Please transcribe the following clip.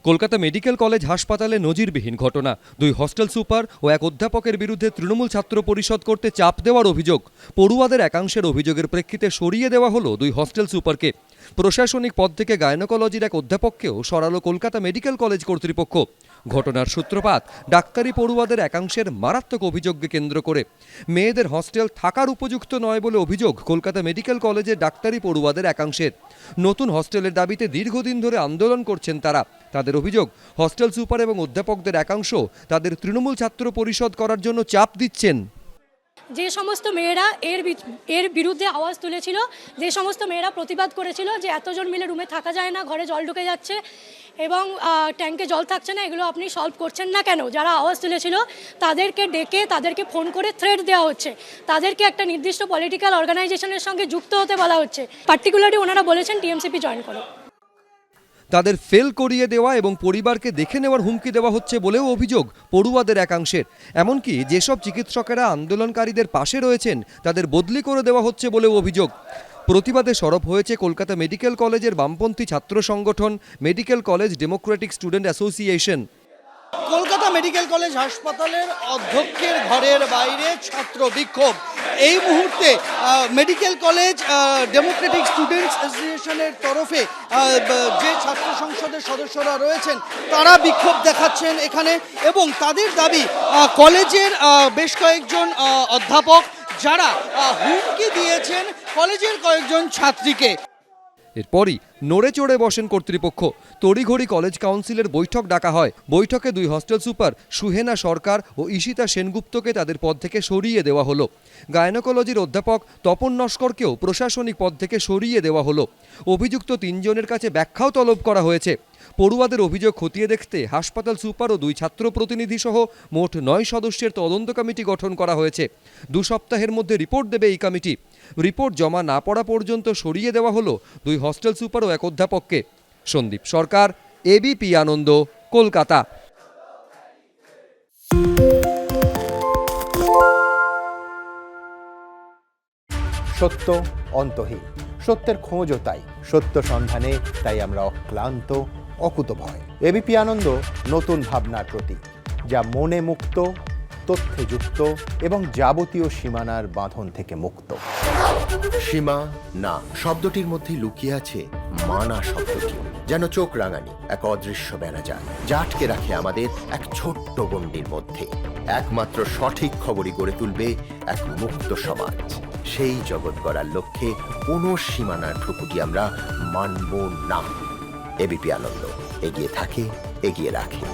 Kolkata medical college হাসপাতালে নজিরবিহীন ঘটনা। দুই হস্টেল সুপার ও এক অধ্যাপকের বিরুদ্ধে তৃণমূল ছাত্র পরিষদ করতে চাপ দেওয়ার অভিযোগ। পড়ুয়াদের একাংশের অভিযোগের প্রেক্ষিতে সরিয়ে দেওয়া হলো দুই হস্টেল সুপারকে। প্রশাসনিক পদ থেকে গাইনোকোলজির এক অধ্যাপককেও সরালো কলকাতা মেডিকেল কলেজ কর্তৃপক্ষ। ঘটনার সূত্রপাত ডাক্তারি পড়ুয়াদের একাংশের মারাত্মক অভিযোগকে কেন্দ্র করে। মেয়েদের হস্টেল থাকার উপযুক্ত নয় বলে অভিযোগ কলকাতা মেডিকেল কলেজের ডাক্তারি পড়ুয়াদের একাংশের। নতুন হস্টেলের দাবিতে দীর্ঘদিন ধরে আন্দোলন করছেন তারা। তাদের অভিযোগ, হস্টেল সুপার এবং অধ্যাপকদের একাংশ তাদের তৃণমূল ছাত্র পরিষদ করার জন্য চাপ দিচ্ছেন। যে সমস্ত মেয়েরা এর বিরুদ্ধে আওয়াজ তুলেছিল, যে সমস্ত মেয়েরা প্রতিবাদ করেছিল যে এতজন মিলে রুমে থাকা যায় না, ঘরে জল ঢুকে যাচ্ছে এবং ট্যাঙ্কে জল থাকছে না, এগুলো আপনি সলভ করছেন না কেন, যারা আওয়াজ তুলেছিল তাদেরকে ডেকে তাদেরকে ফোন করে থ্রেট দেওয়া হচ্ছে, তাদেরকে একটা নির্দিষ্ট পলিটিক্যাল অর্গানাইজেশনের সঙ্গে যুক্ত হতে বলা হচ্ছে। পার্টিকুলারলি ওনারা বলেছেন টিএমসিপি জয়েন করো। তাদের ফেল করিয়ে দেওয়া এবং পরিবারকে দেখে নেওয়ার হুমকি দেওয়া হচ্ছে বলেও অভিযোগ পড়ুয়াদের একাংশের। এমনকি যেসব চিকিৎসকেরা আন্দোলনকারীদের পাশে রয়েছেন তাদের বদলি করে দেওয়া হচ্ছে বলেও অভিযোগ। প্রতিবাদে সরব হয়েছে কলকাতা মেডিকেল কলেজের বামপন্থী ছাত্র সংগঠন medical college Democratic student association. Kolkata medical college হাসপাতালের অধ্যক্ষের ঘরের বাইরে ছাত্র বিক্ষোভ। এই মুহূর্তে মেডিকেল কলেজ ডেমোক্রেটিক স্টুডেন্টস অ্যাসোসিয়েশনের তরফে যে ছাত্র সংসদের সদস্যরা রয়েছেন তারা বিক্ষোভ দেখাচ্ছেন এখানে, এবং তাদের দাবি কলেজের বেশ কয়েকজন অধ্যাপক যারা হুমকি দিয়েছেন কলেজের কয়েকজন ছাত্রীকে। এরপরই নড়ে চড়ে বসেন কর্তৃপক্ষ। তড়িঘড়ি কলেজ কাউন্সিলের বৈঠক ডাকা হয়। বৈঠকে দুই হস্টেল সুপার সুহেনা সরকার ও ঈশিতা সেনগুপ্তকে তাদের পদ থেকে সরিয়ে দেওয়া হলো। গাইনোকোলজির অধ্যাপক তপন নস্করকেও প্রশাসনিক পদ থেকে সরিয়ে দেওয়া হলো। অভিযুক্ত তিনজনের কাছে ব্যাখ্যাও তলব করা হয়েছে। পড়ুয়াদের অভিযোগ খতিয়ে দেখতে হাসপাতাল সুপার ও দুই ছাত্র প্রতিনিধি সহ মোট 9 সদস্যের তদন্ত কমিটি গঠন করা হয়েছে। 2 সপ্তাহের মধ্যে রিপোর্ট দেবে এই কমিটি। রিপোর্ট জমা না পড়া পর্যন্ত সরিয়ে দেওয়া হলো দুই হস্টেল সুপার ও এক অধ্যাপককে। সন্দীপ সরকার, এবিপি আনন্দ, কলকাতা। সত্য অন্তহীন, সত্যের খোঁজও তাই, সত্য সন্ধানে তাই আমরা অক্লান্ত, অকুতভয়। এবিপি আনন্দ নতুন ভাবনার প্রতীক, যা মনে মুক্ত, তথ্যে যুক্ত এবং যাবতীয় সীমানার বাঁধন থেকে মুক্ত। সীমা না শব্দটির মধ্যে লুকিয়ে আছে মানা শব্দটি, যেন চোখ রাঙানি এক অদৃশ্য বেড়াজাল, যা আটকে রাখে আমাদের এক ছোট্ট গণ্ডির মধ্যে। একমাত্র সঠিক খবরই গড়ে তুলবে এক মুক্ত সমাজ। সেই জগৎ গড়ার লক্ষ্যে কোনো সীমানার ঠুকুটি আমরা মানব না। এবিপি আনন্দ এগিয়ে থাকে, এগিয়ে রাখে।